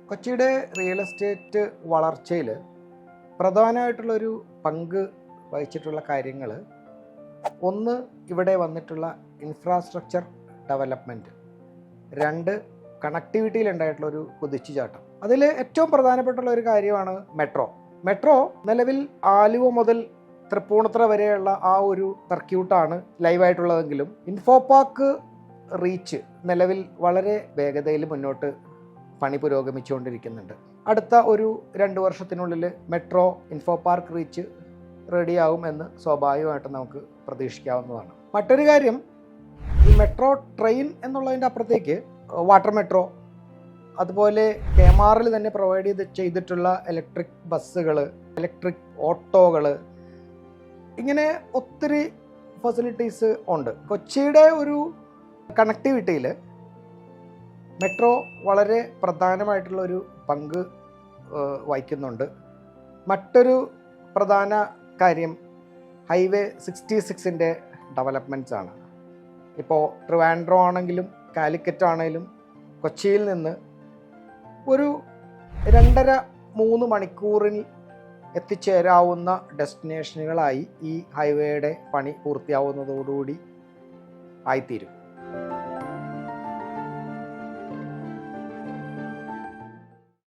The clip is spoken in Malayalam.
കൊച്ചിയുടെ റിയൽ എസ്റ്റേറ്റ് വളർച്ചയിൽ പ്രധാനമായിട്ടുള്ളൊരു പങ്ക് വഹിച്ചിട്ടുള്ള കാര്യങ്ങൾ, ഒന്ന് ഇവിടെ വന്നിട്ടുള്ള ഇൻഫ്രാസ്ട്രക്ചർ ഡെവലപ്മെൻറ്റ്, രണ്ട് കണക്ടിവിറ്റിയിലുണ്ടായിട്ടുള്ളൊരു കുതിച്ചുചാട്ടം. അതിൽ ഏറ്റവും പ്രധാനപ്പെട്ടുള്ള ഒരു കാര്യമാണ് മെട്രോ. നിലവിൽ ആലുവ മുതൽ തൃപ്പൂണിത്തുറ വരെയുള്ള ആ ഒരു സർക്യൂട്ടാണ് ലൈവായിട്ടുള്ളതെങ്കിലും ഇൻഫോ പാർക്ക് റീച്ച് നിലവിൽ വളരെ വേഗതയിൽ മുന്നോട്ട് പണി പുരോഗമിച്ചുകൊണ്ടിരിക്കുന്നുണ്ട്. അടുത്ത ഒരു 2 വർഷത്തിനുള്ളിൽ മെട്രോ ഇൻഫോ പാർക്ക് റീച്ച് റെഡിയാവും എന്ന് സ്വാഭാവികമായിട്ടും നമുക്ക് പ്രതീക്ഷിക്കാവുന്നതാണ്. മറ്റൊരു കാര്യം, ഈ മെട്രോ ട്രെയിൻ എന്നുള്ളതിൻ്റെ അപ്പുറത്തേക്ക് വാട്ടർ മെട്രോ, അതുപോലെ KMRL തന്നെ പ്രൊവൈഡ് ചെയ്തിട്ടുള്ള ഇലക്ട്രിക് ബസ്സുകൾ, ഇലക്ട്രിക് ഓട്ടോകൾ, ഇങ്ങനെ ഒത്തിരി ഫെസിലിറ്റീസ് ഉണ്ട്. കൊച്ചിയുടെ ഒരു കണക്ടിവിറ്റിയിൽ മെട്രോ വളരെ പ്രധാനമായിട്ടുള്ളൊരു പങ്ക് വഹിക്കുന്നുണ്ട്. മറ്റൊരു പ്രധാന കാര്യം ഹൈവേ 66ൻ്റെ ഡെവലപ്മെൻറ്റ്സ് ആണ്. ഇപ്പോൾ ട്രിവാൻഡ്രം ആണെങ്കിലും കാലിക്കറ്റ് ആണെങ്കിലും കൊച്ചിയിൽ നിന്ന് ഒരു 2.5-3 മണിക്കൂറിൽ എത്തിച്ചേരാവുന്ന ഡെസ്റ്റിനേഷനുകളായി ഈ ഹൈവേയുടെ പണി പൂർത്തിയാവുന്നതോടുകൂടി ആയിത്തീരും.